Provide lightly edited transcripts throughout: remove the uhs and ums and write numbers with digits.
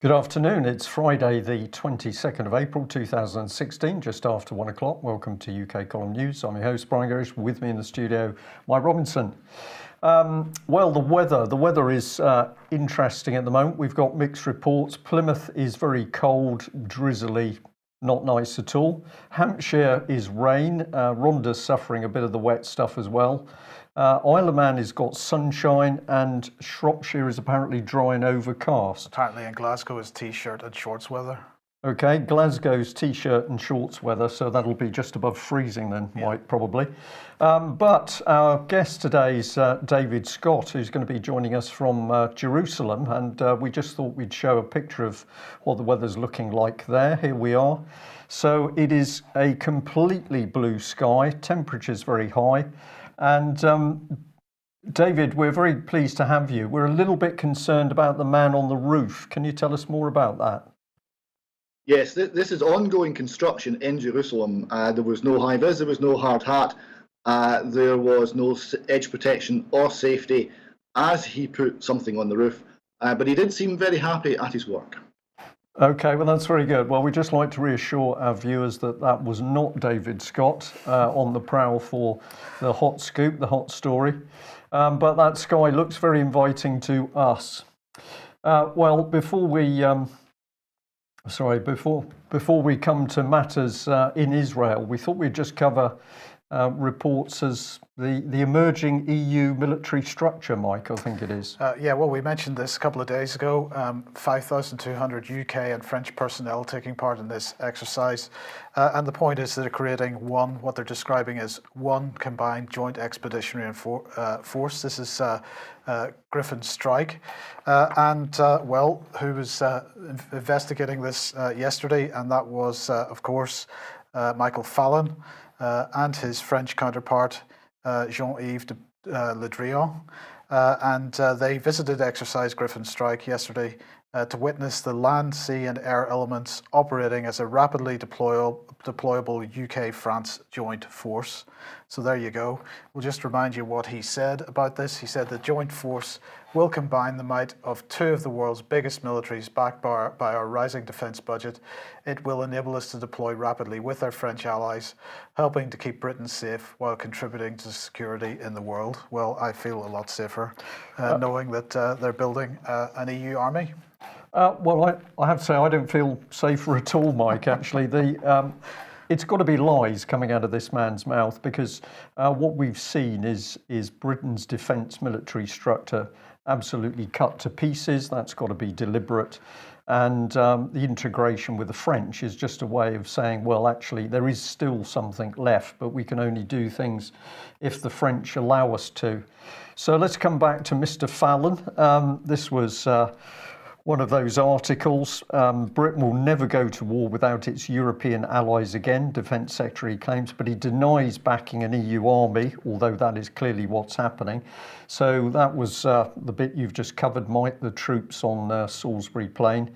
Good afternoon. It's Friday, the 22nd of April 2016, just after 1 o'clock. Welcome to UK Column News. I'm your host, Brian Gerrish. With me in the studio, Mike Robinson. Well, the weather is interesting at the moment. We've got mixed reports. Plymouth is very cold, drizzly, not nice at all. Hampshire is rain. Rhonda's suffering a bit of the wet stuff as well. Isle of Man has got sunshine, and Shropshire is apparently dry and overcast. Apparently in Glasgow is t-shirt and shorts weather. Okay, Glasgow's t-shirt and shorts weather, so that'll be just above freezing then, Mike, probably. But our guest today is David Scott, who's going to be joining us from Jerusalem, and we just thought we'd show a picture of what the weather's looking like there. Here we are. So it is a completely blue sky, temperature's very high, and David, we're very pleased to have you. We're a little bit concerned about the man on the roof. Can you tell us more about that? Yes, this is ongoing construction in Jerusalem. There was no high-vis, there was no hard hat, there was no edge protection or safety as he put something on the roof, but he did seem very happy at his work. Okay, well, that's very good. Well, we'd just like to reassure our viewers that that was not David Scott on the prowl for the hot scoop, the hot story. But that sky looks very inviting to us. Well, before we come to matters in Israel, we thought we'd just cover reports as the emerging EU military structure, Mike, I think it is. Yeah, well, we mentioned this a couple of days ago. 5,200 UK and French personnel taking part in this exercise. And the point is that they're creating what they're describing as one combined joint expeditionary force. This is Griffin Strike. Who was investigating this yesterday, and that was, of course, Michael Fallon and his French counterpart, Jean-Yves Le Drian. They visited Exercise Griffin Strike yesterday to witness the land, sea and air elements operating as a rapidly deployable UK-France joint force. So there you go. We'll just remind you what he said about this. He said the joint force will combine the might of two of the world's biggest militaries backed by our rising defence budget. It will enable us to deploy rapidly with our French allies, helping to keep Britain safe while contributing to security in the world. Well, I feel a lot safer knowing that they're building an EU army. Well, I have to say I don't feel safer at all, Mike, actually. It's got to be lies coming out of this man's mouth, because what we've seen is Britain's defence military structure absolutely cut to pieces. That's got to be deliberate. And the integration with the French is just a way of saying, well, actually, there is still something left, but we can only do things if the French allow us to. So let's come back to Mr. Fallon. This was one of those articles. Britain will never go to war without its European allies again, Defence Secretary claims, but he denies backing an EU army, although that is clearly what's happening. So that was the bit you've just covered, Mike, the troops on Salisbury Plain.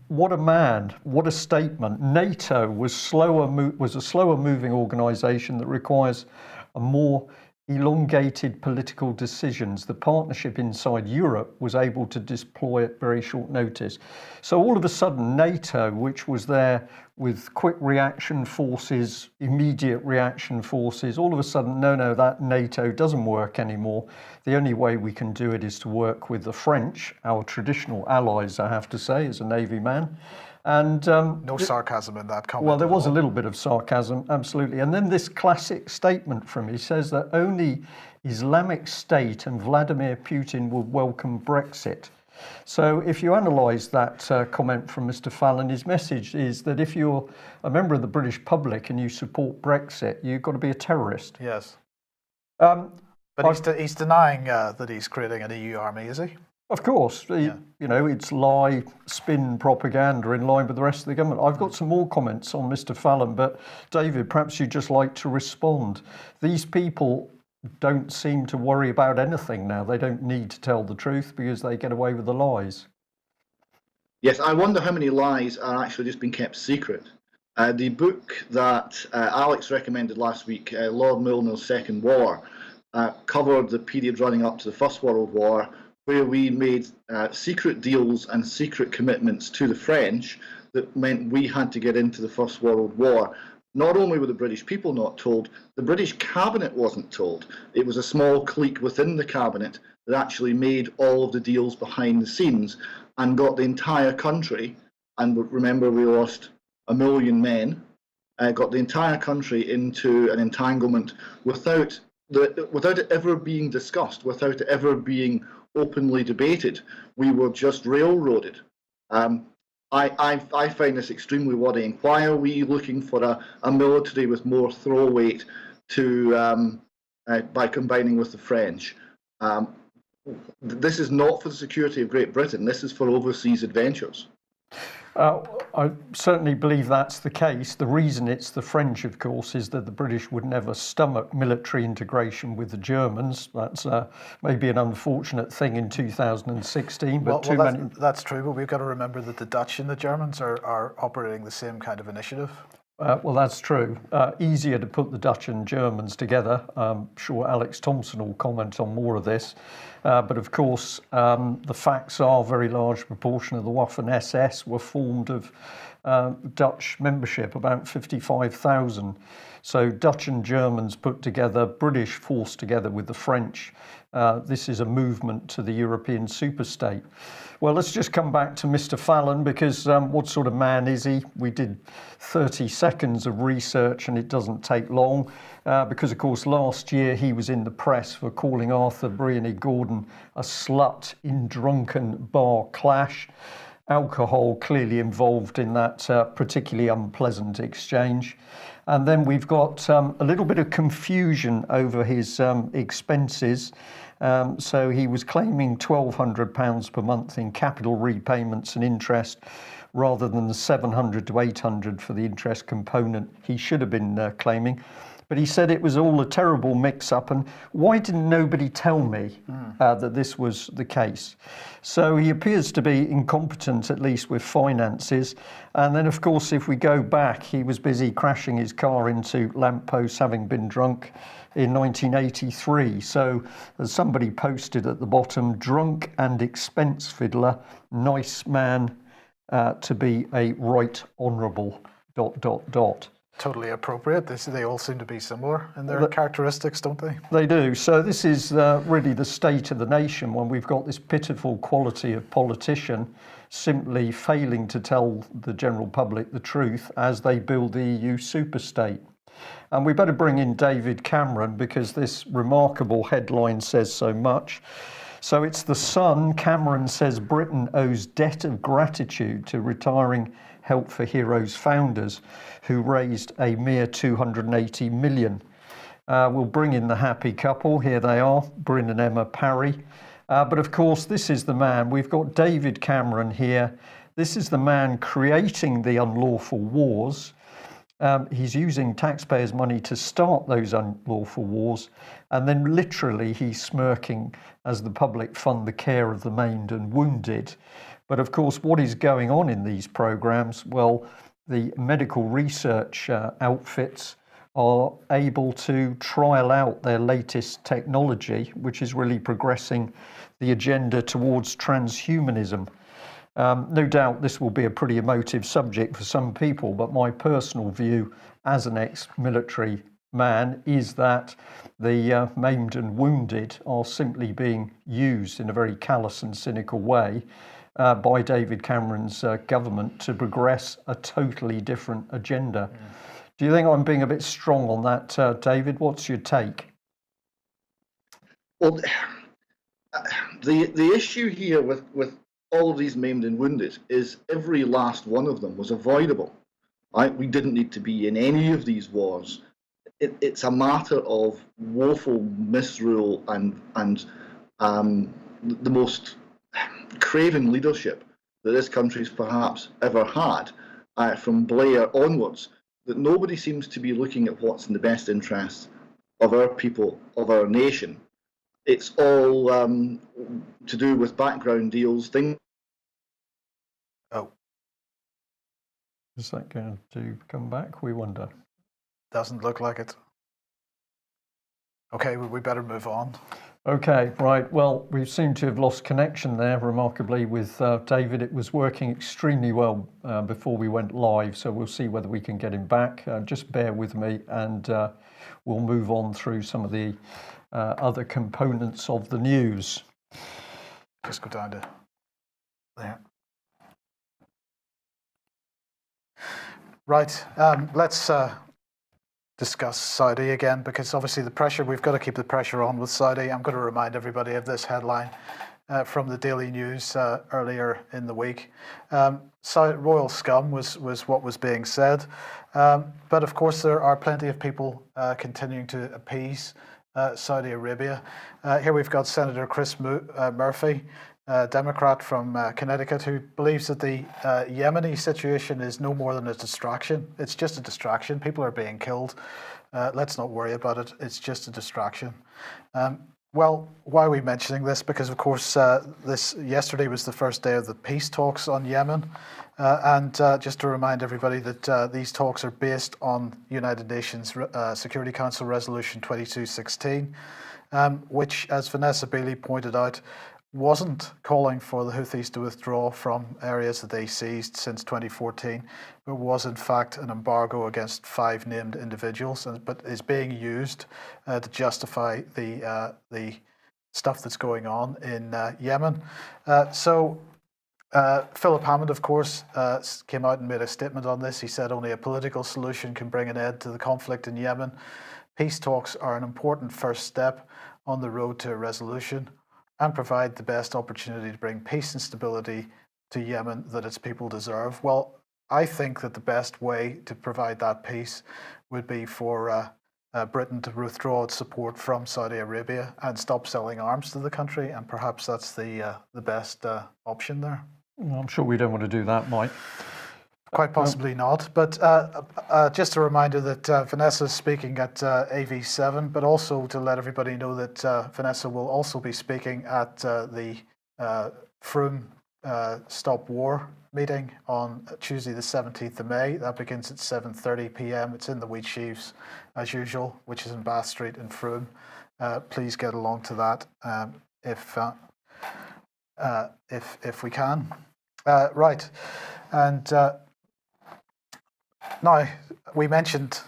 What a man, what a statement. NATO was a slower moving organisation that requires a more elongated political decisions. The partnership inside Europe was able to deploy at very short notice. So all of a sudden, NATO, which was there with quick reaction forces, immediate reaction forces, all of a sudden, no, that NATO doesn't work anymore. The only way we can do it is to work with the French, our traditional allies, I have to say, as a Navy man. And no sarcasm in that comment. Well, there was a little bit of sarcasm, absolutely. And then this classic statement from him, he says that only Islamic State and Vladimir Putin will welcome Brexit. So if you analyse that comment from Mr. Fallon, his message is that if you're a member of the British public and you support Brexit, you've got to be a terrorist. Yes. But he's denying that he's creating an EU army, is he? Of course, you know, it's lie, spin propaganda in line with the rest of the government. I've got some more comments on Mr. Fallon, but David, perhaps you'd just like to respond. These people don't seem to worry about anything now. They don't need to tell the truth because they get away with the lies. Yes, I wonder how many lies are actually just being kept secret. The book that Alex recommended last week, Lord Milner's Second War, covered the period running up to the First World War, where we made secret deals and secret commitments to the French that meant we had to get into the First World War. Not only were the British people not told, the British cabinet wasn't told. It was a small clique within the cabinet that actually made all of the deals behind the scenes and got the entire country, and remember we lost 1 million men, got the entire country into an entanglement without it ever being discussed, without it ever being openly debated. We were just railroaded. I find this extremely worrying. Why are we looking for a military with more throw weight to by combining with the French? This is not for the security of Great Britain. This is for overseas adventures. I certainly believe that's the case. The reason it's the French, of course, is that the British would never stomach military integration with the Germans. That's maybe an unfortunate thing in 2016, but that's true, but we've got to remember that the Dutch and the Germans are operating the same kind of initiative. Well, that's true. Easier to put the Dutch and Germans together. I'm sure Alex Thompson will comment on more of this. But of course, the facts are a very large proportion of the Waffen-SS were formed of Dutch membership, about 55,000. So Dutch and Germans put together, British forced together with the French. This is a movement to the European superstate. Well, let's just come back to Mr. Fallon, because what sort of man is he? We did 30 seconds of research and it doesn't take long, because of course last year he was in the press for calling Arthur Briony Gordon a slut in drunken bar clash. Alcohol clearly involved in that particularly unpleasant exchange. And then we've got a little bit of confusion over his expenses. So he was claiming £1,200 per month in capital repayments and interest, rather than the 700 to 800 for the interest component he should have been claiming. But he said it was all a terrible mix-up, and why didn't nobody tell me that this was the case? So he appears to be incompetent, at least with finances. And then, of course, if we go back, he was busy crashing his car into lampposts, having been drunk in 1983. So as somebody posted at the bottom, drunk and expense fiddler, nice man to be a right honourable ... Totally appropriate. They all seem to be similar in their characteristics, don't they? They do. So this is really the state of the nation, when we've got this pitiful quality of politician simply failing to tell the general public the truth as they build the EU superstate. And we better bring in David Cameron, because this remarkable headline says so much. So it's The Sun. Cameron says Britain owes debt of gratitude to retiring Help for Heroes founders, who raised a mere 280 million. We'll bring in the happy couple. Here they are, Bryn and Emma Parry. But of course, this is the man. We've got David Cameron here. This is the man creating the unlawful wars. He's using taxpayers' money to start those unlawful wars, and then literally he's smirking as the public fund the care of the maimed and wounded. But of course, what is going on in these programs? Well, the medical research outfits are able to trial out their latest technology, which is really progressing the agenda towards transhumanism. No doubt this will be a pretty emotive subject for some people, but my personal view as an ex-military man is that the maimed and wounded are simply being used in a very callous and cynical way by David Cameron's government to progress a totally different agenda. Do you think I'm being a bit strong on that, David? What's your take? Well, the issue here with all of these maimed and wounded is every last one of them was avoidable. Right? We didn't need to be in any of these wars. It's a matter of woeful misrule and the most craven leadership that this country's perhaps ever had, from Blair onwards, that nobody seems to be looking at what's in the best interests of our people, of our nation. It's all to do with background deals, things. Oh. Is that going to come back? We wonder. Doesn't look like it. Okay, we better move on. Okay, right. Well, we seem to have lost connection there remarkably with David. It was working extremely well before we went live, so we'll see whether we can get him back. Just bear with me and we'll move on through some of the other components of the news. Just go down to there. Right, let's discuss Saudi again, because obviously we've got to keep the pressure on with Saudi. I'm going to remind everybody of this headline from the Daily News earlier in the week. Royal scum was what was being said. But of course, there are plenty of people continuing to appease Saudi Arabia. Here we've got Senator Chris Murphy, Democrat from Connecticut, who believes that the Yemeni situation is no more than a distraction. It's just a distraction. People are being killed. Let's not worry about it. It's just a distraction. Well, why are we mentioning this? Because, of course, yesterday was the first day of the peace talks on Yemen. And just to remind everybody that these talks are based on United Nations Security Council Resolution 2216, which, as Vanessa Bailey pointed out, wasn't calling for the Houthis to withdraw from areas that they seized since 2014, but was in fact an embargo against 5 named individuals, but is being used to justify the stuff that's going on in Yemen. Philip Hammond, of course, came out and made a statement on this. He said only a political solution can bring an end to the conflict in Yemen. Peace talks are an important first step on the road to a resolution and provide the best opportunity to bring peace and stability to Yemen that its people deserve. Well, I think that the best way to provide that peace would be for Britain to withdraw its support from Saudi Arabia and stop selling arms to the country, and perhaps that's the best option there. Well, I'm sure we don't want to do that, Mike. Quite possibly not. But just a reminder that Vanessa is speaking at AV7, but also to let everybody know that Vanessa will also be speaking at the Frome Stop War meeting on Tuesday the 17th of May. That begins at 7:30 p.m. It's in the Wheat Sheaves, as usual, which is in Bath Street in Frome. Please get along to that if we can. Right. And now, we mentioned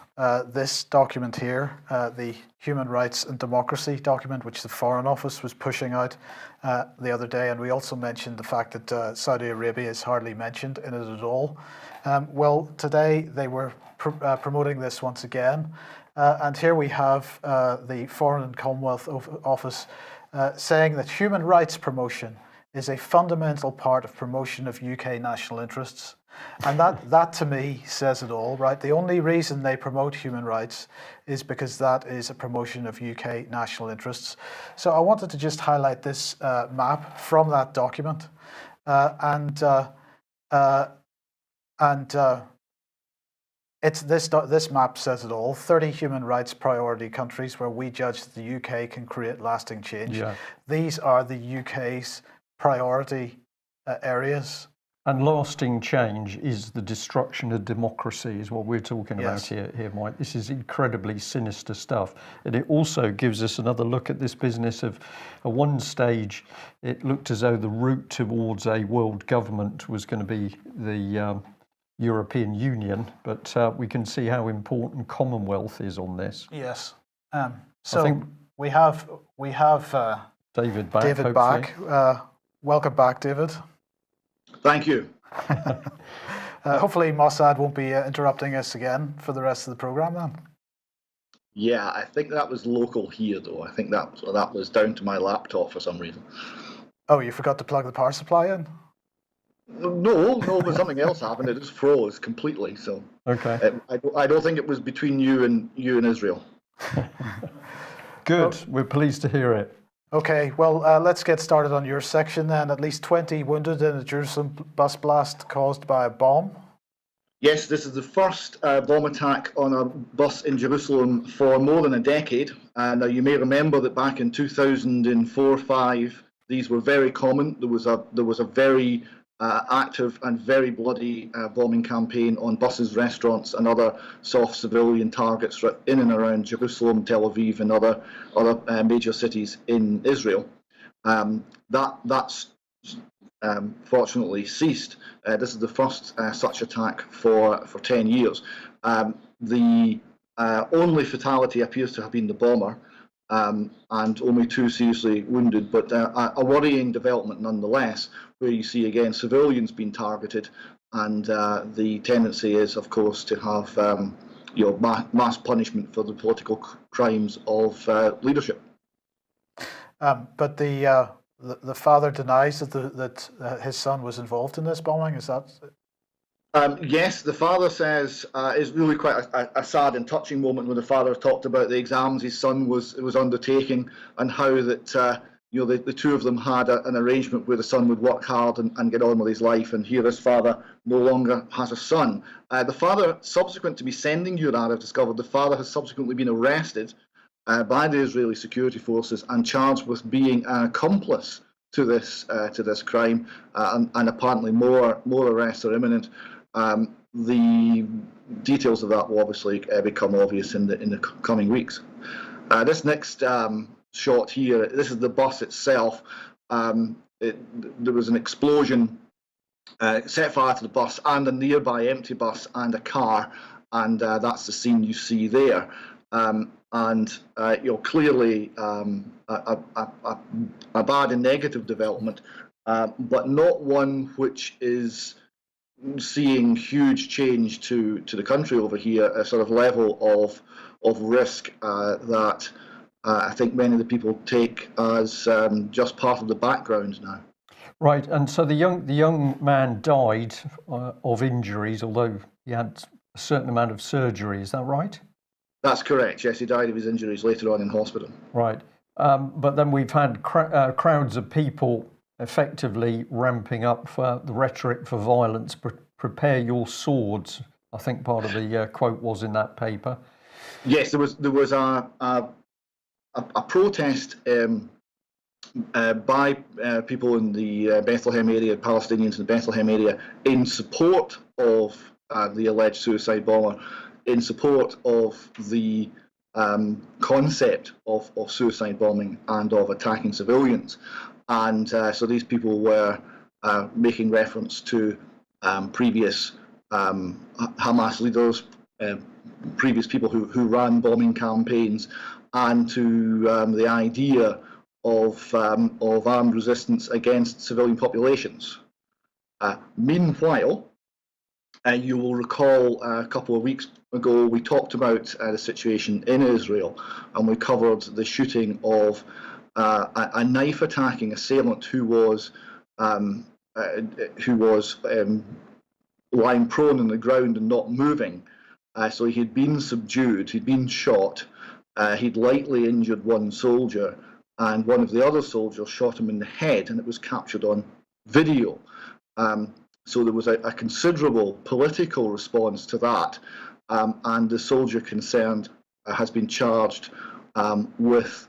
this document here, the Human Rights and Democracy document, which the Foreign Office was pushing out the other day. And we also mentioned the fact that Saudi Arabia is hardly mentioned in it at all. Well, today they were promoting this once again. And here we have the Foreign and Commonwealth Office saying that human rights promotion is a fundamental part of promotion of UK national interests. And that to me says it all, right? The only reason they promote human rights is because that is a promotion of UK national interests. So I wanted to just highlight this map from that document. This map says it all. 30 human rights priority countries where we judge that the UK can create lasting change. Yeah. These are the UK's priority areas. And lasting change is the destruction of democracy, is what we're talking about here, Mike. This is incredibly sinister stuff. And it also gives us another look at this business of, at one stage, it looked as though the route towards a world government was going to be the European Union, but we can see how important Commonwealth is on this. Yes. So I think we have David back. David back. Welcome back, David. Thank you. Hopefully Mossad won't be interrupting us again for the rest of the program then. Yeah, I think that was local here though. I think that was down to my laptop for some reason. Oh, you forgot to plug the power supply in? No, but something else happened. It just froze completely. So okay. I don't think it was between you and Israel. Good. We're pleased to hear it. Okay, well, let's get started on your section then. At least 20 wounded in a Jerusalem bus blast caused by a bomb. Yes, this is the first bomb attack on a bus in Jerusalem for more than a decade. Now, you may remember that back in 2004-05, these were very common. There was a very active and very bloody bombing campaign on buses, restaurants, and other soft civilian targets in and around Jerusalem, Tel Aviv, and other major cities in Israel. That's fortunately ceased. This is the first such attack for 10 years. The only fatality appears to have been the bomber, and only 2 seriously wounded, but a worrying development nonetheless, where you see again civilians being targeted, and the tendency is, of course, to have mass punishment for the political crimes of leadership. But the father denies that his son was involved in this bombing. Is that? Yes, the father says it's really quite a sad and touching moment when the father talked about the exams his son was undertaking, and how that the 2 of them had an arrangement where the son would work hard and get on with his life, and here this father no longer has a son. The father, subsequent to me sending you that, I've discovered the father has subsequently been arrested by the Israeli security forces and charged with being an accomplice to this crime, and apparently more arrests are imminent. The details of that will obviously become obvious in the coming weeks. This next shot here, this is the bus itself. There was an explosion, set fire to the bus and a nearby empty bus and a car, and that's the scene you see there. Clearly a bad and negative development, but not one which is seeing huge change to the country over here, a sort of level of risk that I think many of the people take as just part of the background now. Right, and so the young man died of injuries, although he had a certain amount of surgery. Is that right? That's correct. Yes, he died of his injuries later on in hospital. Right, but then we've had crowds of people effectively ramping up for the rhetoric for violence. Prepare your swords, I think part of the quote was in that paper. Yes, there was a protest by people in the Bethlehem area, Palestinians in the Bethlehem area, in support of the alleged suicide bomber, in support of the concept of suicide bombing and of attacking civilians. And so these people were making reference to previous Hamas leaders, previous people who ran bombing campaigns, and to the idea of armed resistance against civilian populations. Meanwhile, you will recall a couple of weeks ago we talked about the situation in Israel, and we covered the shooting of a knife-attacking assailant who was lying prone on the ground and not moving. So he had been subdued, he'd been shot, he'd lightly injured one soldier, and one of the other soldiers shot him in the head, and it was captured on video. So there was a considerable political response to that, and the soldier concerned has been charged with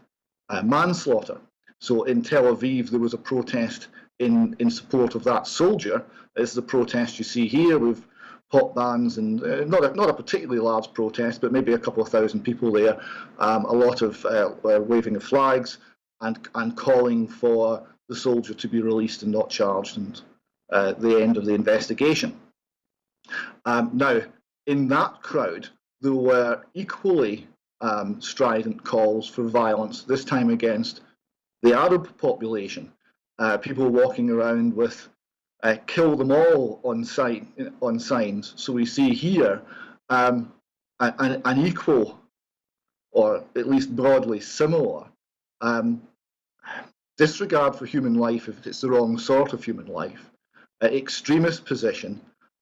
manslaughter. So in Tel Aviv, there was a protest in support of that soldier. This is the protest you see here with pop bands and not a particularly large protest, but maybe a couple of thousand people there. A lot of waving of flags and calling for the soldier to be released and not charged, and the end of the investigation. Now, in that crowd, there were equally strident calls for violence, this time against the Arab population. People walking around with "kill them all" on signs. So we see here an equal, or at least broadly similar, disregard for human life if it's the wrong sort of human life, extremist position,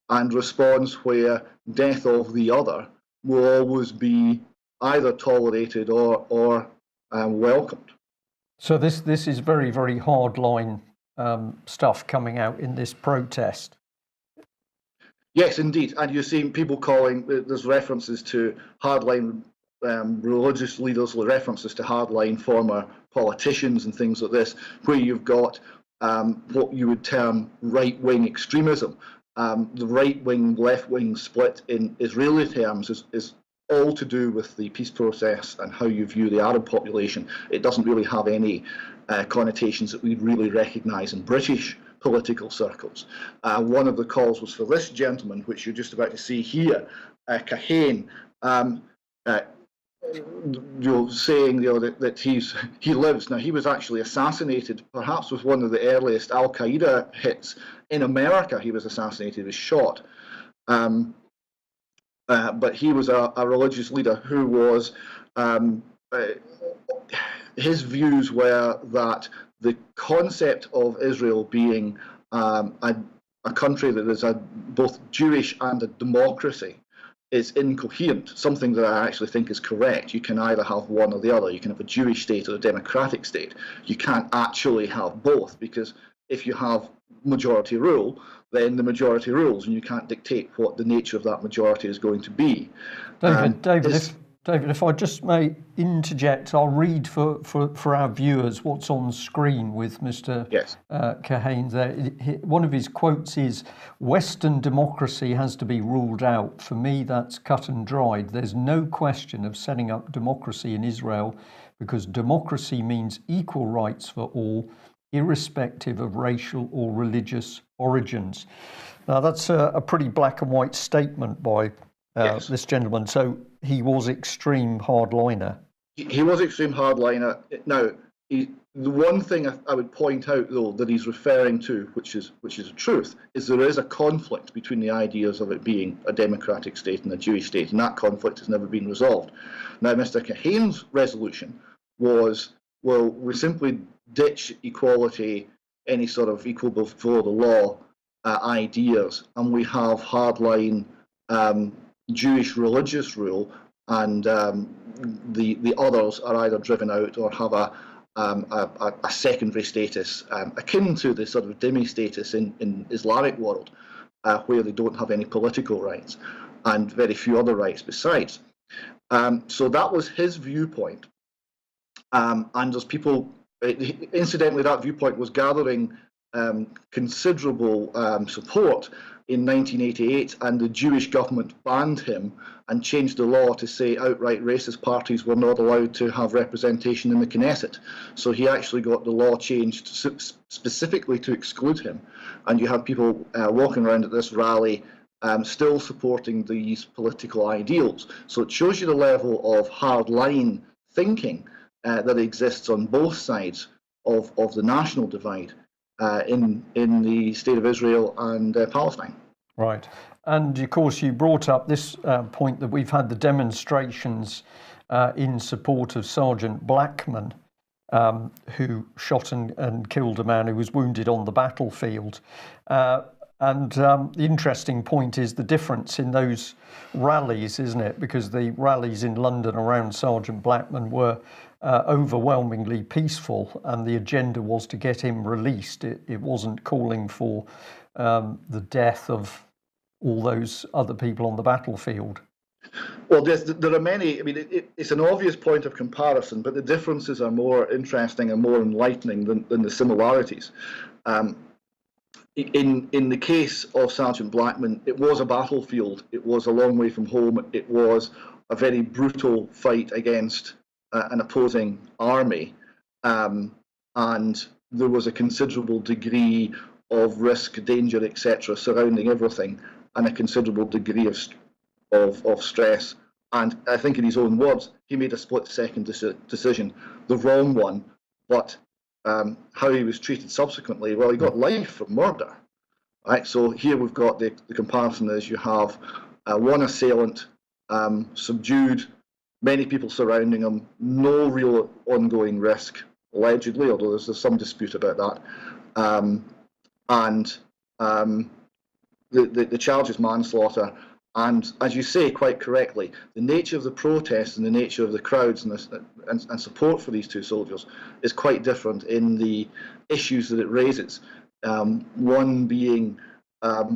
and response where death of the other will always be either tolerated or welcomed. So this is very, very hardline stuff coming out in this protest. Yes, indeed. And you're seeing people calling, there's references to hardline religious leaders, references to hardline former politicians and things like this, where you've got what you would term right-wing extremism. The right-wing, left-wing split in Israeli terms is all to do with the peace process and how you view the Arab population. It doesn't really have any connotations that we really recognise in British political circles. One of the calls was for this gentleman, which you're just about to see here, Kahane, saying that he lives. Now, he was actually assassinated, perhaps with one of the earliest Al Qaeda hits in America. He was assassinated, he was shot. But he was a religious leader who was, his views were that the concept of Israel being a country that is both Jewish and a democracy is incoherent, something that I actually think is correct. You can either have one or the other. You can have a Jewish state or a democratic state. You can't actually have both, because if you have majority rule, then the majority rules, and you can't dictate what the nature of that majority is going to be. David, if I just may interject, I'll read for our viewers what's on screen with Mr. Kahane there. One of his quotes is, "Western democracy has to be ruled out. For me, that's cut and dried. There's no question of setting up democracy in Israel, because democracy means equal rights for all, irrespective of racial or religious origins." Now, that's a pretty black and white statement by this gentleman. So he was extreme hardliner. He was extreme hardliner. Now, the one thing I would point out, though, that he's referring to, which is a truth, is there is a conflict between the ideas of it being a democratic state and a Jewish state, and that conflict has never been resolved. Now, Mr. Kahane's resolution was, well, we simply ditch equality, any sort of equal before the law ideas, and we have hardline Jewish religious rule, and the others are either driven out or have a secondary status akin to the sort of dhimmi status in Islamic world, where they don't have any political rights and very few other rights besides. So that was his viewpoint, and there's people. Incidentally, that viewpoint was gathering considerable support in 1988, and the Jewish government banned him and changed the law to say outright racist parties were not allowed to have representation in the Knesset. So he actually got the law changed specifically to exclude him. And you have people walking around at this rally still supporting these political ideals. So it shows you the level of hardline thinking that exists on both sides of the national divide in the state of Israel and Palestine. Right. And of course, you brought up this point that we've had the demonstrations in support of Sergeant Blackman, who shot and killed a man who was wounded on the battlefield. And the interesting point is the difference in those rallies, isn't it? Because the rallies in London around Sergeant Blackman were overwhelmingly peaceful, and the agenda was to get him released. It wasn't calling for the death of all those other people on the battlefield. Well, there are many. I mean, it's an obvious point of comparison, but the differences are more interesting and more enlightening than the similarities. In the case of Sergeant Blackman, it was a battlefield. It was a long way from home. It was a very brutal fight against an opposing army, and there was a considerable degree of risk, danger, etc., surrounding everything, and a considerable degree of stress. And I think, in his own words, he made a split-second decision, the wrong one, but how he was treated subsequently, well, he got life for murder. Right. So here we've got the comparison is you have one assailant, subdued, many people surrounding him, no real ongoing risk, allegedly, although there's some dispute about that. And the charge is manslaughter. And as you say quite correctly, the nature of the protest and the nature of the crowds and support for these two soldiers is quite different in the issues that it raises. One being a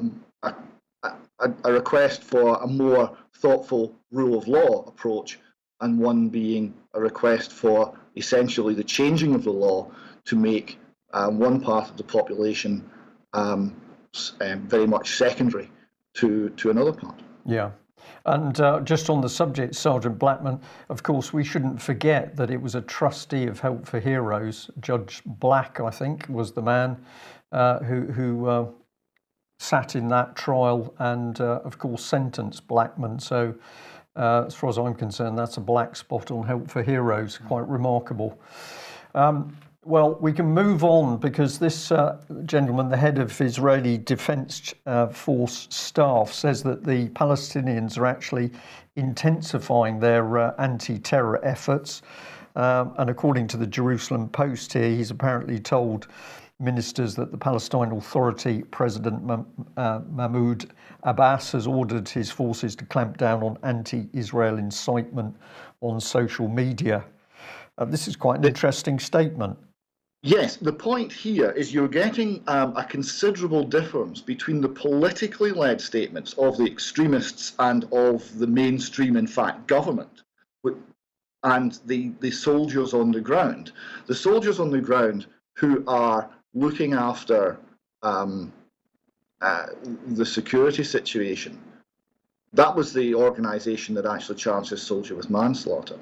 request for a more thoughtful rule of law approach, and one being a request for essentially the changing of the law to make one part of the population very much secondary to another part. Yeah. And just on the subject, Sergeant Blackman, of course, we shouldn't forget that it was a trustee of Help for Heroes, Judge Black, I think, was the man who sat in that trial and, of course, sentenced Blackman. So, as far as I'm concerned, that's a black spot on Help for Heroes, quite remarkable. Well, we can move on because this gentleman, the head of Israeli Defense Force staff, says that the Palestinians are actually intensifying their anti-terror efforts. And according to the Jerusalem Post here, he's apparently told ministers that the Palestine Authority President Mahmoud Abbas has ordered his forces to clamp down on anti-Israel incitement on social media. This is quite an interesting statement. Yes, the point here is you're getting a considerable difference between the politically led statements of the extremists and of the mainstream, in fact, government, and the soldiers on the ground. The soldiers on the ground who are looking after the security situation, that was the organisation that actually charged this soldier with manslaughter.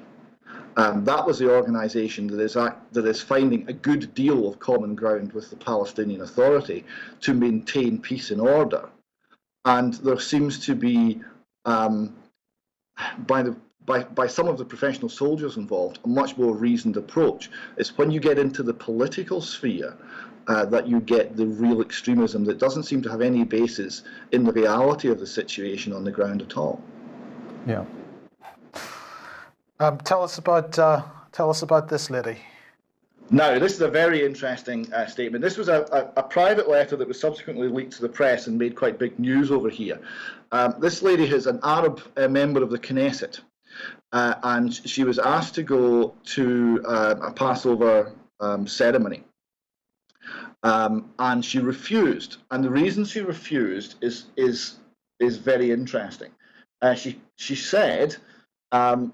That was the organisation that is finding a good deal of common ground with the Palestinian Authority to maintain peace and order. And there seems to be, by some of the professional soldiers involved, a much more reasoned approach. It's when you get into the political sphere that you get the real extremism that doesn't seem to have any basis in the reality of the situation on the ground at all. Yeah. Tell us about this lady. Now, this is a very interesting statement. This was a private letter that was subsequently leaked to the press and made quite big news over here. This lady is an Arab member of the Knesset, and she was asked to go to a Passover ceremony, and she refused. And the reason she refused is very interesting. She said,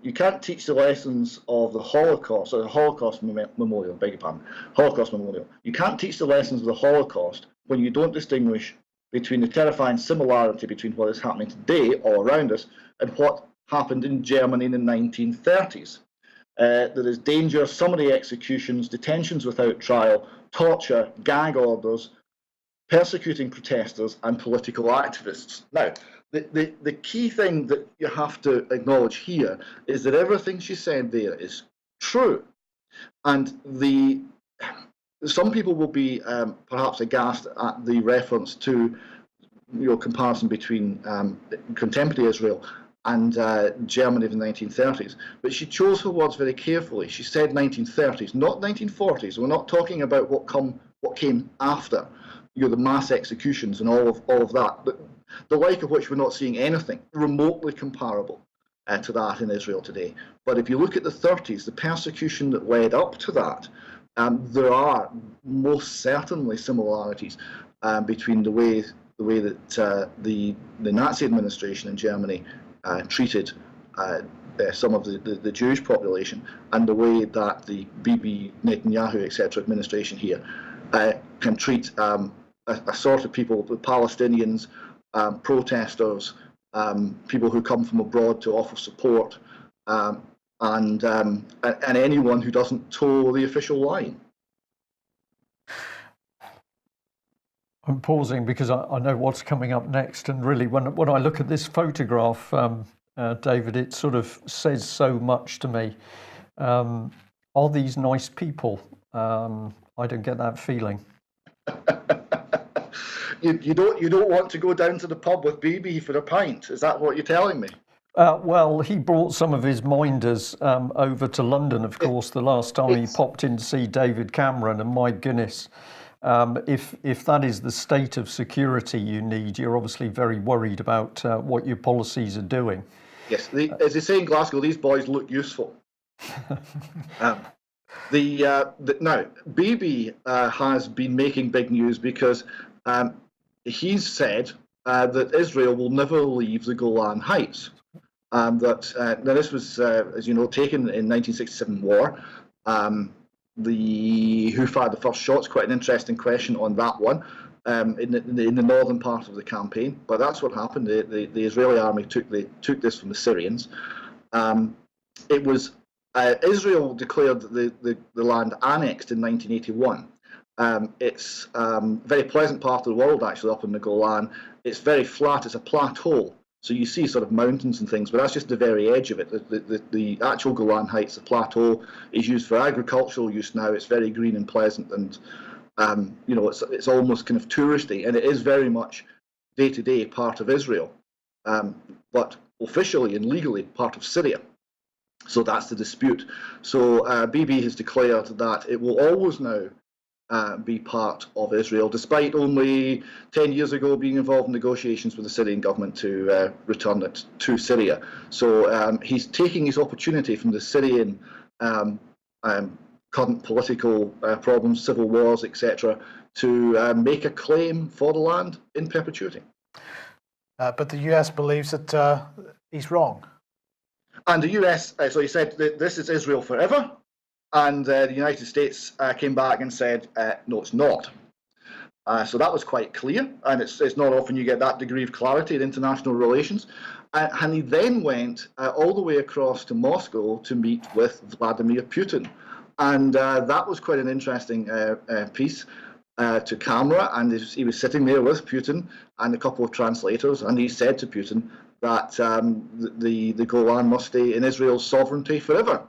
you can't teach the lessons of the Holocaust, or the Holocaust Memorial, beg your pardon, Holocaust Memorial. You can't teach the lessons of the Holocaust when you don't distinguish between the terrifying similarity between what is happening today all around us and what happened in Germany in the 1930s. There is danger of summary executions, detentions without trial, torture, gag orders, persecuting protesters and political activists. Now, the key thing that you have to acknowledge here is that everything she said there is true. And some people will be perhaps aghast at the reference to comparison between contemporary Israel and Germany of the 1930s. But she chose her words very carefully. She said 1930s, not 1940s. We're not talking about what came after, the mass executions and all of that. But the like of which we're not seeing anything remotely comparable to that in Israel today. But if you look at the 30s, the persecution that led up to that, there are most certainly similarities between the way that the Nazi administration in Germany treated some of the Jewish population, and the way that the Bibi, Netanyahu, etc. administration here can treat a sort of people, the Palestinians, protesters, people who come from abroad to offer support, and anyone who doesn't toe the official line. I'm pausing because I know what's coming up next, and really, when I look at this photograph, David, it sort of says so much to me. Are these nice people? I don't get that feeling. You don't want to go down to the pub with Bibi for a pint? Is that what you're telling me? Well, he brought some of his minders over to London, of course, the last time he popped in to see David Cameron, and my goodness, if that is the state of security you need, you're obviously very worried about what your policies are doing. Yes, as they say in Glasgow, these boys look useful. Now, Bibi has been making big news because he's said that Israel will never leave the Golan Heights. Now this was, as you know, taken in 1967 war. who fired the first shots. Quite an interesting question on that one. In the northern part of the campaign, but that's what happened. The Israeli army took this from the Syrians. It was Israel declared the land annexed in 1981. It's a very pleasant part of the world, actually, up in the Golan. It's very flat. It's a plateau, so you see sort of mountains and things, but that's just the very edge of it. The actual Golan Heights, the plateau, is used for agricultural use now. It's very green and pleasant, and it's almost kind of touristy, and it is very much day-to-day part of Israel, but officially and legally part of Syria. So that's the dispute. So Bibi has declared that it will always now be part of Israel, despite only 10 years ago being involved in negotiations with the Syrian government to return it to Syria. So he's taking his opportunity from the Syrian current political problems, civil wars, etc., to make a claim for the land in perpetuity. But the US believes that he's wrong. And the US, so he said that this is Israel forever, and the United States came back and said, no, it's not. So that was quite clear, and it's not often you get that degree of clarity in international relations. And he then went all the way across to Moscow to meet with Vladimir Putin. And that was quite an interesting piece to camera. And he was sitting there with Putin and a couple of translators, and he said to Putin that the Golan must stay in Israel's sovereignty forever.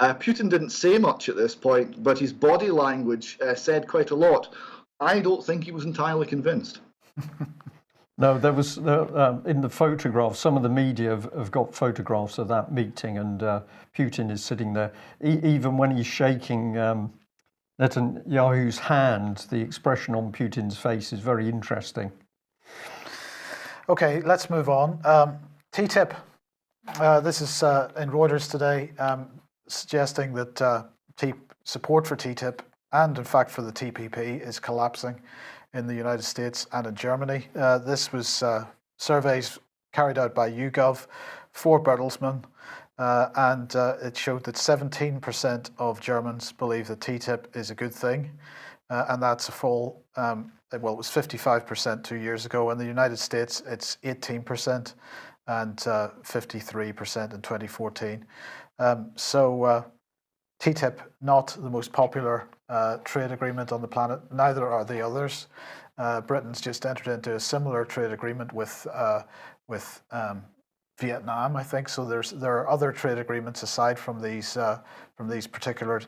Putin didn't say much at this point, but his body language said quite a lot. I don't think he was entirely convinced. No, there was in the photographs. Some of the media have got photographs of that meeting, and Putin is sitting there. Even when he's shaking Netanyahu's hand, the expression on Putin's face is very interesting. Okay, let's move on. TTIP. This is in Reuters today, suggesting that support for TTIP and, in fact, for the TPP is collapsing in the United States and in Germany. This was surveys carried out by YouGov for Bertelsmann, and it showed that 17% of Germans believe that TTIP is a good thing, and that's a fall. It was 55% 2 years ago. In the United States, it's 18% and 53% in 2014. So TTIP, not the most popular trade agreement on the planet. Neither are the others. Britain's just entered into a similar trade agreement with Vietnam, I think. So there are other trade agreements aside from these particular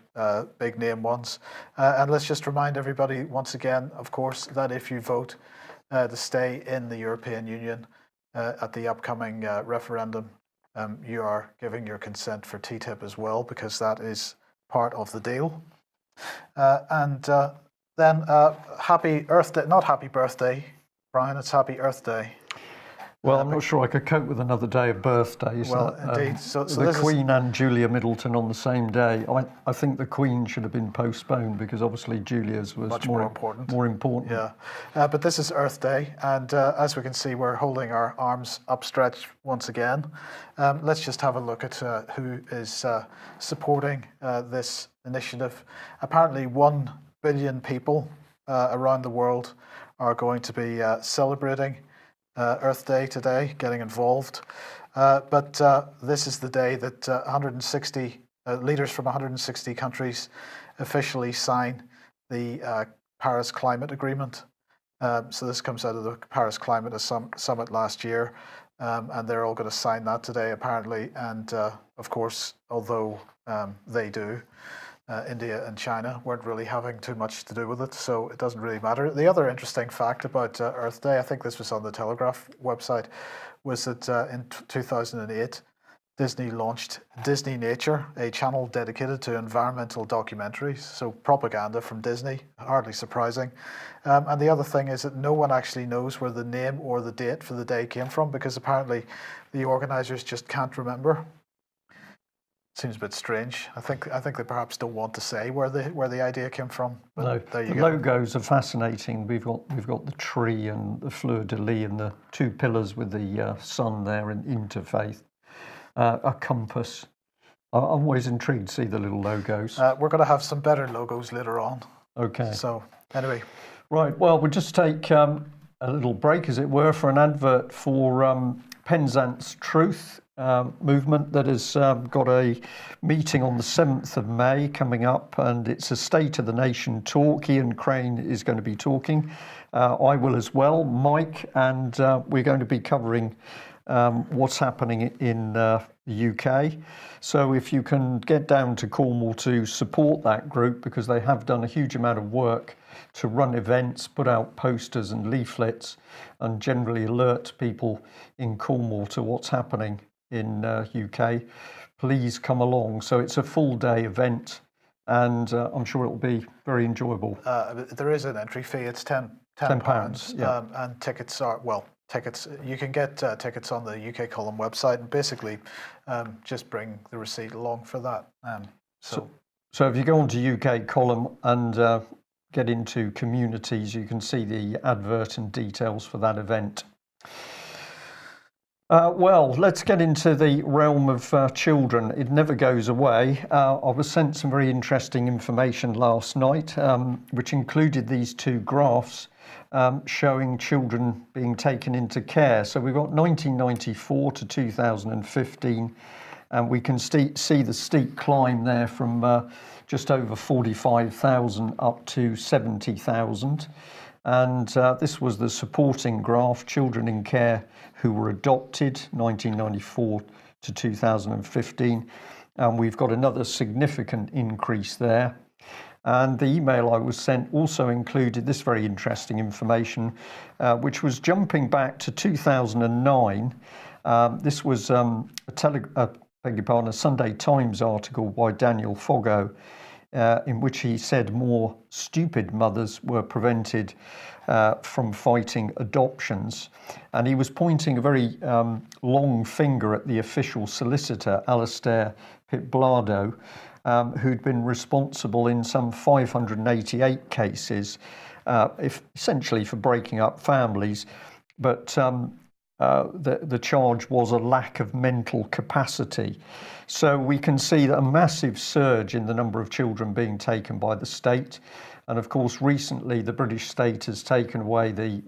big name ones. And let's just remind everybody once again, of course, that if you vote to stay in the European Union at the upcoming referendum, you are giving your consent for TTIP as well, because that is part of the deal. Then happy Earth Day, not happy birthday, Brian, it's happy Earth Day. Well, I'm not sure I could cope with another day of birthdays. Well, indeed. So the Queen and Julia Middleton on the same day. I think the Queen should have been postponed because obviously Julia's was much more important. More important. Yeah, but this is Earth Day, and as we can see, we're holding our arms upstretched once again. Let's just have a look at who is supporting this initiative. Apparently, 1 billion people around the world are going to be celebrating Earth Day today, getting involved. But this is the day that 160 leaders from 160 countries officially sign the Paris Climate Agreement. So this comes out of the Paris Climate Summit last year, and they're all going to sign that today, apparently. And of course, although they do, India and China weren't really having too much to do with it, so it doesn't really matter. The other interesting fact about Earth Day, I think this was on the Telegraph website, was that in 2008, Disney launched Disney Nature, a channel dedicated to environmental documentaries, so propaganda from Disney, hardly surprising. And the other thing is that no one actually knows where the name or the date for the day came from, because apparently the organisers just can't remember. Seems a bit strange. I think they perhaps don't want to say where the idea came from. But no, there you the go. Logos are fascinating. We've got the tree and the fleur de lis and the 2 pillars with the sun there in interfaith, a compass. I'm always intrigued to see the little logos. We're going to have some better logos later on. Okay. So anyway, Right, well, we'll just take a little break, as it were, for an advert for Penzance Truth movement that has got a meeting on the 7th of May coming up, and it's a State of the Nation talk. Ian Crane is going to be talking. I will as well, Mike, and we're going to be covering what's happening in the UK. So if you can get down to Cornwall to support that group, because they have done a huge amount of work to run events, put out posters and leaflets, and generally alert people in Cornwall to what's happening in UK, please come along. So it's a full day event, and I'm sure it'll be very enjoyable. there is an entry fee. It's £10. Yeah. And tickets are, tickets, you can get tickets on the UK Column website, and basically just bring the receipt along for that. So if you go onto UK Column and get into communities, you can see the advert and details for that event. Well, let's get into the realm of children. It never goes away. I was sent some very interesting information last night, which included these two graphs showing children being taken into care. So we've got 1994 to 2015, and we can see the steep climb there from just over 45,000 up to 70,000. And this was the supporting graph, children in care who were adopted, 1994 to 2015. And we've got another significant increase there. And the email I was sent also included this very interesting information, which was jumping back to 2009. This was a Sunday Times article by Daniel Foggo, in which he said more stupid mothers were prevented from fighting adoptions. And he was pointing a very long finger at the official solicitor, Alastair Pitblado, who'd been responsible in some 588 cases, essentially for breaking up families. But the charge was a lack of mental capacity. So we can see a massive surge in the number of children being taken by the state. And of course, recently the British state has taken away the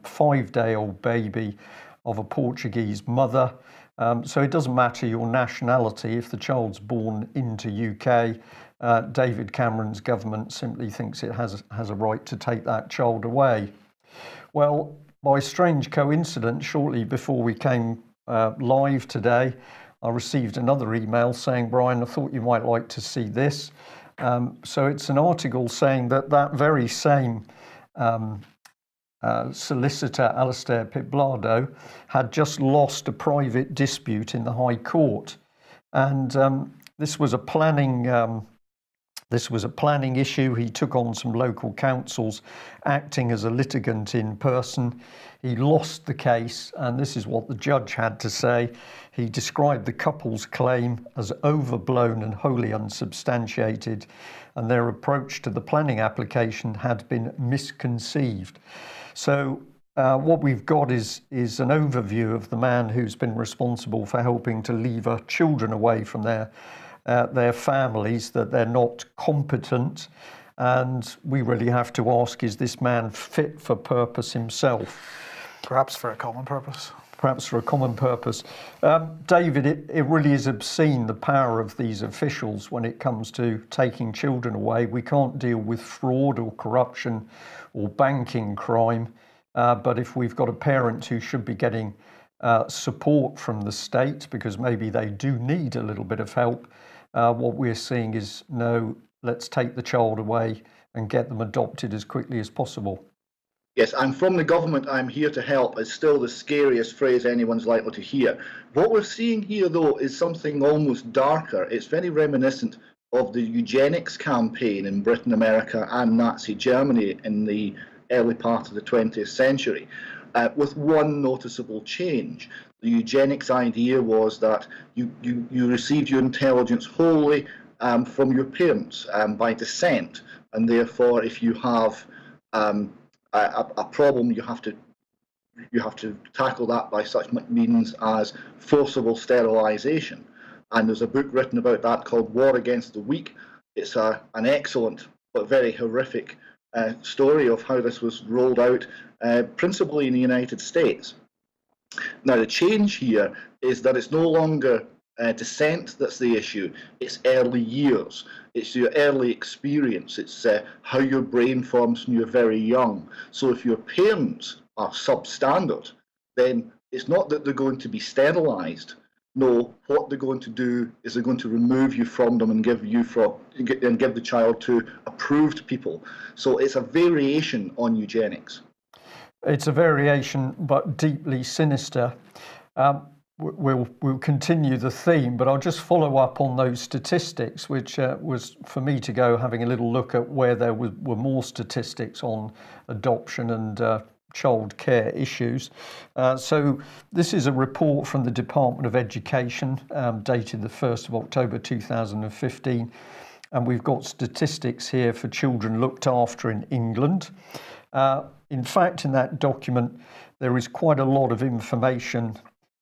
5-day-old baby of a Portuguese mother. So it doesn't matter your nationality. If the child's born into UK, David Cameron's government simply thinks it has a right to take that child away. Well, by strange coincidence, shortly before we came live today, I received another email saying, Brian, I thought you might like to see this. So it's an article saying that very same solicitor, Alastair Pitblado, had just lost a private dispute in the High Court. And this was a planning issue. He took on some local councils acting as a litigant in person. He lost the case, and this is what the judge had to say. He described the couple's claim as overblown and wholly unsubstantiated, and their approach to the planning application had been misconceived. So what we've got is an overview of the man who's been responsible for helping to lever children away from their families, that they're not competent. And we really have to ask, is this man fit for purpose himself? Perhaps for a common purpose. Perhaps for a common purpose. David, it really is obscene, the power of these officials when it comes to taking children away. We can't deal with fraud or corruption or banking crime. But if we've got a parent who should be getting support from the state, because maybe they do need a little bit of help, what we're seeing is, no, let's take the child away and get them adopted as quickly as possible. Yes, and from the government, I'm here to help is still the scariest phrase anyone's likely to hear. What we're seeing here, though, is something almost darker. It's very reminiscent of the eugenics campaign in Britain, America, and Nazi Germany in the early part of the 20th century, with one noticeable change. The eugenics idea was that you received your intelligence wholly from your parents by descent, and therefore, if you have a problem, you have to tackle that by such means as forcible sterilization. and there's a book written about that called War Against the Weak. It's an excellent but very horrific story of how this was rolled out, principally in the United States. Now, the change here is that it's no longer descent that's the issue, it's early years, it's your early experience, it's how your brain forms when you're very young. So if your parents are substandard, then it's not that they're going to be sterilised. No, what they're going to do is they're going to remove you from them and give the child to approved people. So it's a variation on eugenics. It's a variation, but deeply sinister. We'll continue the theme, but I'll just follow up on those statistics, which was for me to go having a little look at where there were more statistics on adoption and child care issues. So this is a report from the Department of Education, dated the 1st of October 2015. And we've got statistics here for children looked after in England. In fact, in that document, there is quite a lot of information,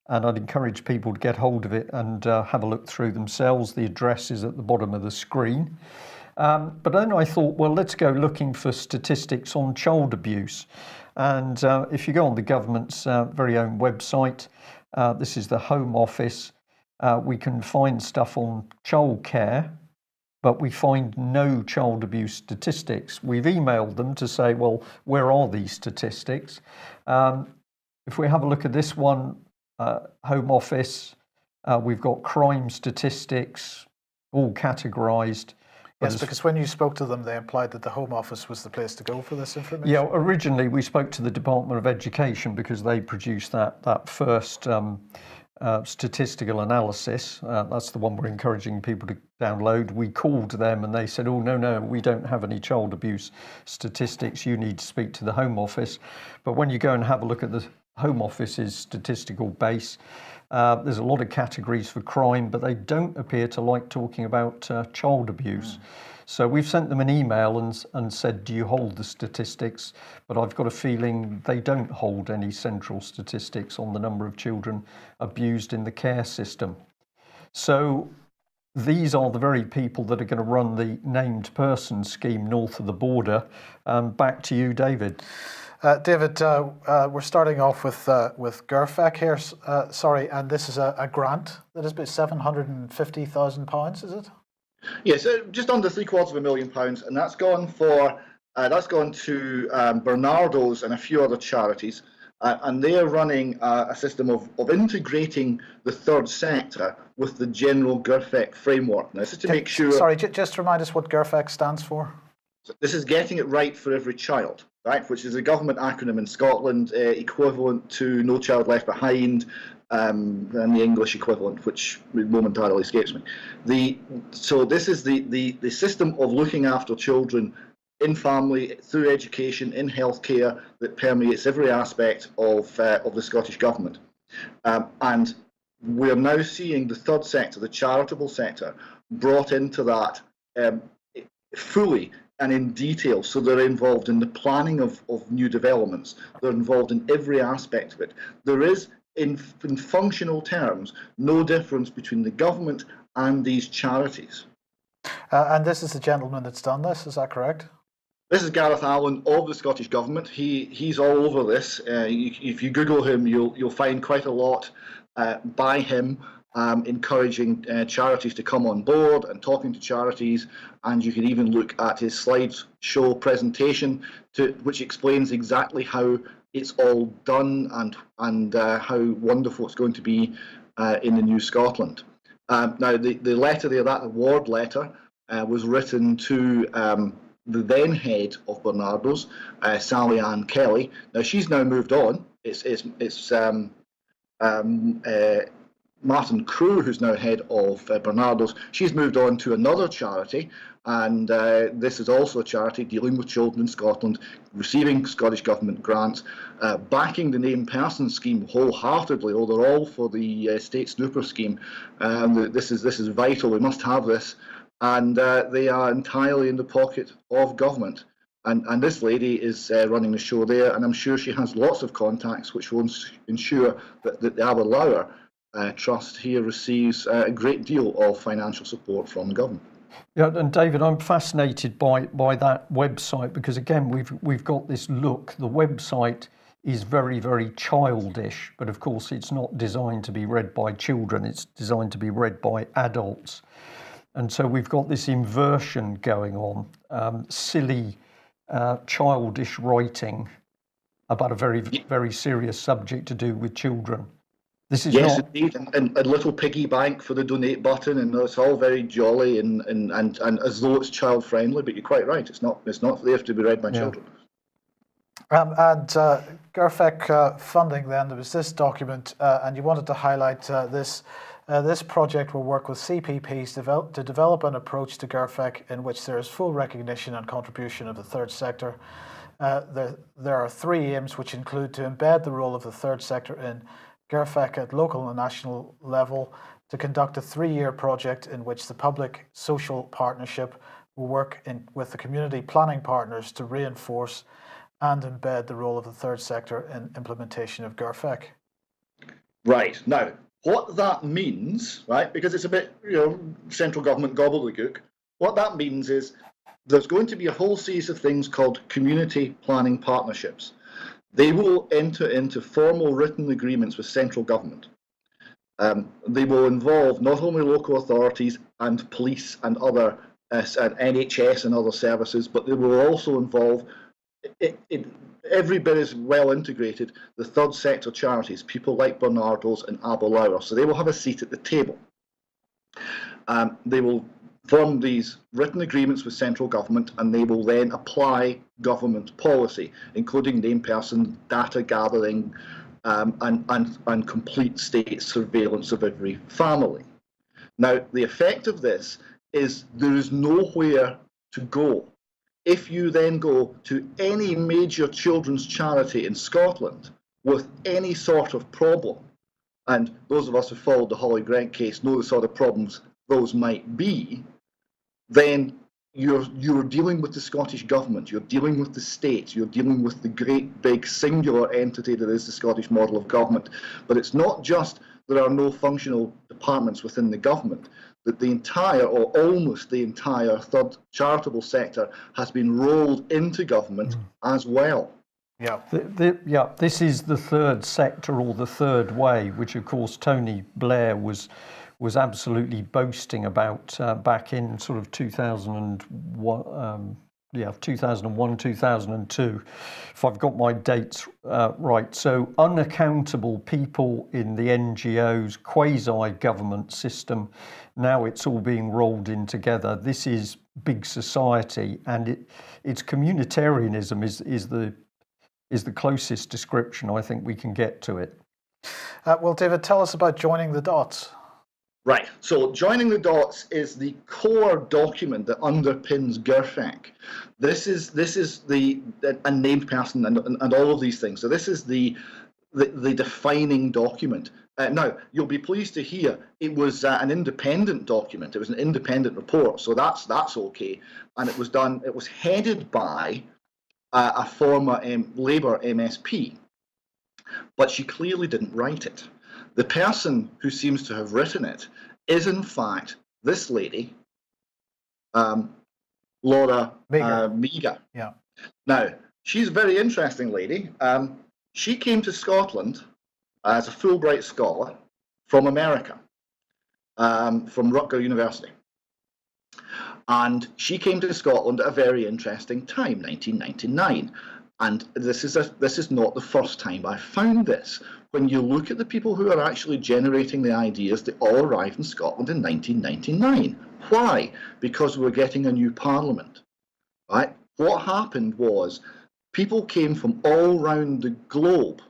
and I'd encourage people to get hold of it and have a look through themselves. The address is at the bottom of the screen. But then I thought, well, let's go looking for statistics on child abuse. And if you go on the government's very own website, this is the Home Office, we can find stuff on childcare, but we find no child abuse statistics. We've emailed them to say, well, where are these statistics? If we have a look at this one, Home Office, we've got crime statistics, all categorised. Yes, because when you spoke to them, they implied that the Home Office was the place to go for this information. Yeah, originally we spoke to the Department of Education because they produced that first statistical analysis. That's the one we're encouraging people to download. We called them and they said, oh, no, we don't have any child abuse statistics. You need to speak to the Home Office. But when you go and have a look at the Home Office's statistical base, there's a lot of categories for crime, but they don't appear to like talking about child abuse. So we've sent them an email and said, do you hold the statistics? But I've got a feeling they don't hold any central statistics on the number of children abused in the care system. So these are the very people that are going to run the named person scheme north of the border. Back to you, David. David, we're starting off with GIRFEC here, and this is a grant that is about £750,000, is it? Yes, just under £750,000, and that's gone to Barnardo's and a few other charities, and they're running a system of integrating the third sector with the general GIRFEC framework. Now, this is to make sure. Sorry, just remind us what GIRFEC stands for. This is getting it right for every child, right? Which is a government acronym in Scotland, equivalent to No Child Left Behind, and the English equivalent, which momentarily escapes me. So this is the system of looking after children in family, through education, in healthcare, that permeates every aspect of the Scottish Government. And we're now seeing the third sector, the charitable sector, brought into that fully and in detail. So they're involved in the planning of new developments. They're involved in every aspect of it. There is, in functional terms, no difference between the government and these charities. And this is the gentleman that's done this, is that correct? This is Gareth Allen of the Scottish Government. He's all over this. If you Google him, you'll find quite a lot by him, encouraging charities to come on board and talking to charities. And you can even look at his slideshow presentation, which explains exactly how it's all done and how wonderful it's going to be in the new Scotland. Now, the letter there, that award letter, was written to the then head of Barnardo's, Sally Ann Kelly. Now, she's now moved on. It's Martin Crew, who's now head of Barnardo's. She's moved on to another charity, and this is also a charity dealing with children in Scotland, receiving Scottish Government grants, backing the named person scheme wholeheartedly. Oh, they're all for the state snooper scheme. This is vital. We must have this, and they are entirely in the pocket of government. And this lady is running the show there, and I'm sure she has lots of contacts which will ensure that they will allow her trust here receives a great deal of financial support from the government. Yeah, and David, I'm fascinated by that website because again, we've got this look. The website is very, very childish, but of course, it's not designed to be read by children. It's designed to be read by adults, and so we've got this inversion going on. Silly, childish writing about a very, very serious subject to do with children. This is yes, not... indeed, and a little piggy bank for the donate button, and it's all very jolly and as though it's child friendly. But you're quite right; it's not there to be read by children. And GIRFEC funding. Then there was this document, and you wanted to highlight this. This project will work with CPPs to develop an approach to GIRFEC in which there is full recognition and contribution of the third sector. There are 3 aims, which include to embed the role of the third sector in GIRFEC at local and national level, to conduct a 3-year project in which the public social partnership will work with the community planning partners to reinforce and embed the role of the third sector in implementation of GIRFEC. Right. Now, what that means, right, because it's a bit, central government gobbledygook, what that means is there's going to be a whole series of things called community planning partnerships. They will enter into formal written agreements with central government. They will involve not only local authorities and police and other and NHS and other services, but they will also involve every bit as well integrated the third sector charities, people like Barnardo's and Aberlour. So they will have a seat at the table. They will form these written agreements with central government, and they will then apply government policy, including name person, data gathering, and complete state surveillance of every family. Now, the effect of this is there is nowhere to go. If you then go to any major children's charity in Scotland with any sort of problem, and those of us who followed the Holly Grant case know the sort of problems those might be, then you're dealing with the Scottish government, you're dealing with the state, you're dealing with the great big singular entity that is the Scottish model of government. But it's not just there are no functional departments within the government, that the entire or almost the entire third charitable sector has been rolled into government as well. Yeah. This is the third sector, or the third way, which of course Tony Blair was absolutely boasting about back in sort of 2001, 2002, if I've got my dates right. So unaccountable people in the NGOs, quasi-government system, now it's all being rolled in together. This is big society, and it's communitarianism is the closest description I think we can get to it. Well, David, tell us about Joining the Dots. Right, so Joining the Dots is the core document that underpins GIRFEC. This is a named person and all of these things. So this is the defining document. Now, you'll be pleased to hear it was an independent document. It was an independent report, so that's okay. And it was headed by a former Labour MSP, but she clearly didn't write it. The person who seems to have written it is, in fact, this lady, Laura Meagher. Yeah. Now, she's a very interesting lady. She came to Scotland as a Fulbright scholar from America, from Rutgers University. And she came to Scotland at a very interesting time, 1999. And this is not the first time I've found this. When you look at the people who are actually generating the ideas, they all arrived in Scotland in 1999. Why? Because we were getting a new parliament, right? What happened was people came from all around the globe,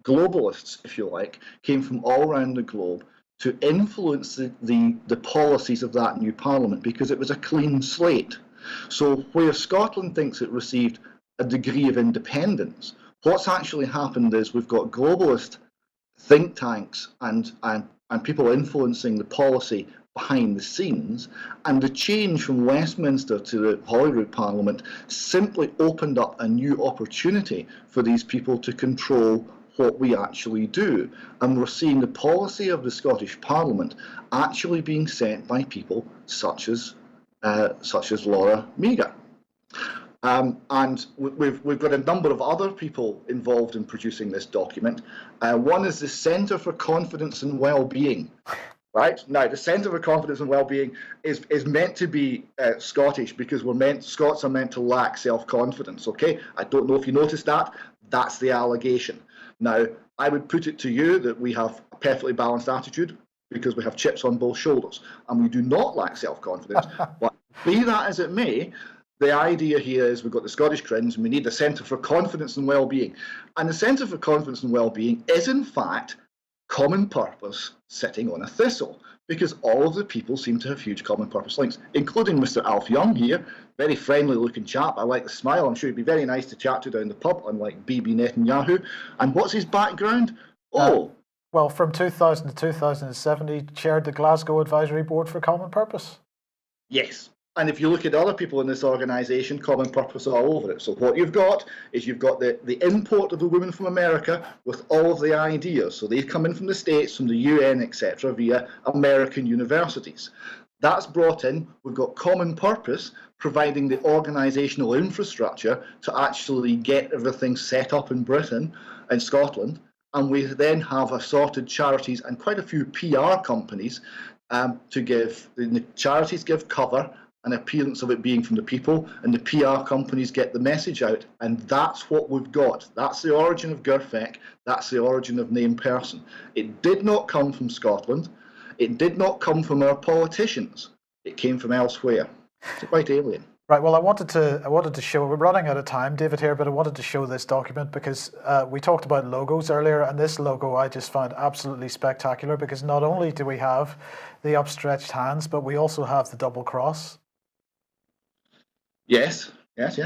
globalists, if you like, came from all around the globe to influence the policies of that new parliament, because it was a clean slate. So where Scotland thinks it received a degree of independence, what's actually happened is we've got globalist think tanks and people influencing the policy behind the scenes, and the change from Westminster to the Holyrood Parliament simply opened up a new opportunity for these people to control what we actually do. And we're seeing the policy of the Scottish Parliament actually being set by people such as Laura Meagher. And we've got a number of other people involved in producing this document. One is the Centre for Confidence and Wellbeing. Right now, the Centre for Confidence and Wellbeing is meant to be Scottish because Scots are meant to lack self-confidence. Okay, I don't know if you noticed that. That's the allegation. Now, I would put it to you that we have a perfectly balanced attitude because we have chips on both shoulders, and we do not lack self-confidence. But be that as it may, the idea here is we've got the Scottish Cringe and we need the Centre for Confidence and Wellbeing. And the Centre for Confidence and Wellbeing is, in fact, common purpose sitting on a thistle, because all of the people seem to have huge common purpose links, including Mr. Alf Young here, very friendly looking chap. I like the smile. I'm sure he'd be very nice to chat to down the pub, unlike Bibi Netanyahu. And what's his background? Well, from 2000 to 2007, he chaired the Glasgow Advisory Board for Common Purpose. Yes. And if you look at other people in this organisation, common purpose all over it. So what you've got is you've got the import of the women from America with all of the ideas. So they come in from the States, from the UN, etc., via American universities. That's brought in. We've got common purpose providing the organisational infrastructure to actually get everything set up in Britain and Scotland. And we then have assorted charities and quite a few PR companies to give. The charities give cover, an appearance of it being from the people, and the PR companies get the message out. And that's what we've got. That's the origin of GIRFEC. That's the origin of Named Person. It did not come from Scotland. It did not come from our politicians. It came from elsewhere. It's quite alien. Right. Well, I wanted to show. We're running out of time, David, here, but I wanted to show this document because we talked about logos earlier, and this logo I just found absolutely spectacular because not only do we have the upstretched hands, but we also have the double cross. Yes. And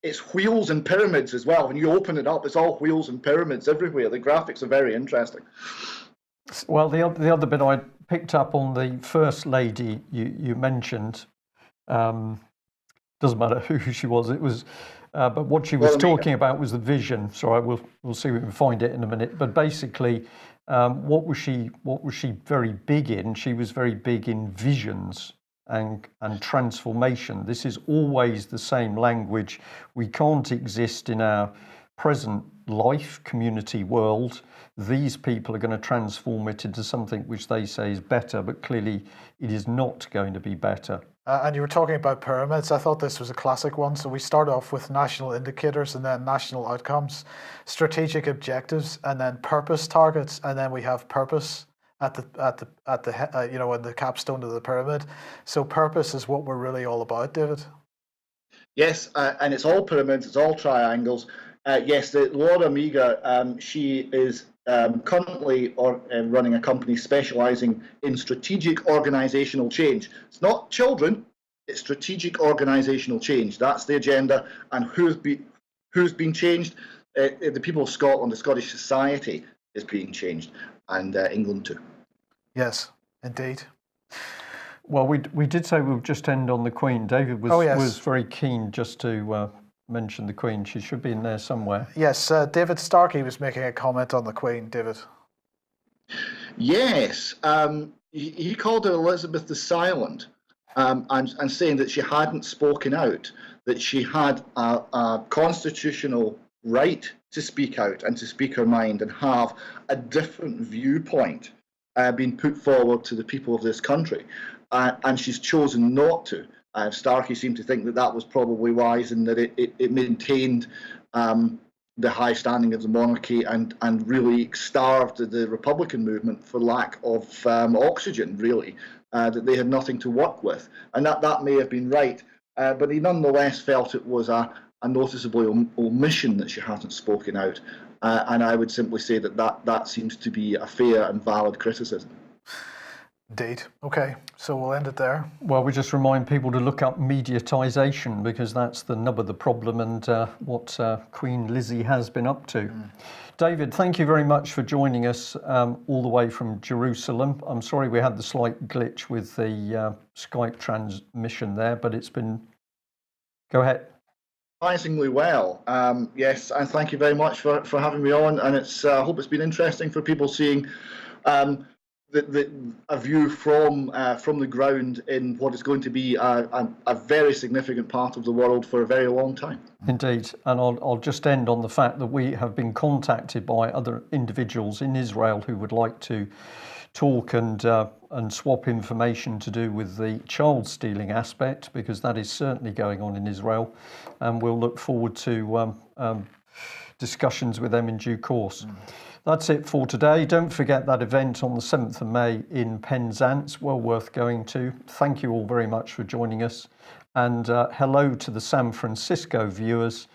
it's wheels and pyramids as well. When you open it up, it's all wheels and pyramids everywhere. The graphics are very interesting. Well, the other bit I picked up on the First Lady you mentioned. Doesn't matter who she was. It was, but what she was talking about was the vision. So we'll see if we can find it in a minute. But basically, what was she very big in? She was very big in visions and transformation. This is always the same language. We can't exist in our present life, community world. These people are going to transform it into something which they say is better, but clearly it is not going to be better. And you were talking about pyramids. I thought this was a classic one. So we start off with national indicators and then national outcomes, strategic objectives, and then purpose targets, and then we have purpose at the in the capstone of the pyramid. So purpose is what we're really all about, David. Yes, and it's all pyramids, it's all triangles. Yes, the Laura Meagher, she is currently running a company specialising in strategic organisational change. It's not children, it's strategic organisational change. That's the agenda, and who's been changed? The people of Scotland, the Scottish society is being changed, and England too. Yes, indeed. Well, we did say we would just end on the Queen. David was very keen just to mention the Queen. She should be in there somewhere. Yes, David Starkey was making a comment on the Queen, David. Yes, he called her Elizabeth the Silent, and saying that she hadn't spoken out, that she had a constitutional right to speak out and to speak her mind and have a different viewpoint being put forward to the people of this country. And she's chosen not to. Starkey seemed to think that was probably wise and that it maintained the high standing of the monarchy and really starved the Republican movement for lack of oxygen, really, that they had nothing to work with. And that may have been right, but he nonetheless felt it was a noticeable omission that she hasn't spoken out. And I would simply say that seems to be a fair and valid criticism. Indeed. Okay, so we'll end it there. Well, we just remind people to look up mediatisation because that's the nub of the problem and what Queen Lizzie has been up to. David, thank you very much for joining us all the way from Jerusalem. I'm sorry we had the slight glitch with the Skype transmission there, but it's been... Go ahead. Surprisingly well. Yes, and thank you very much for having me on. And it's I hope it's been interesting for people seeing a view from the ground in what is going to be a very significant part of the world for a very long time. Indeed, and I'll just end on the fact that we have been contacted by other individuals in Israel who would like to talk and swap information to do with the child stealing aspect, because that is certainly going on in Israel, and we'll look forward to discussions with them in due course. That's it for today. Don't forget that event on the 7th of May in Penzance, well worth going to. Thank you all very much for joining us, and hello to the San Francisco viewers.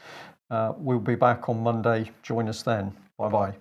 We'll be back on Monday. Join us then. Bye-bye.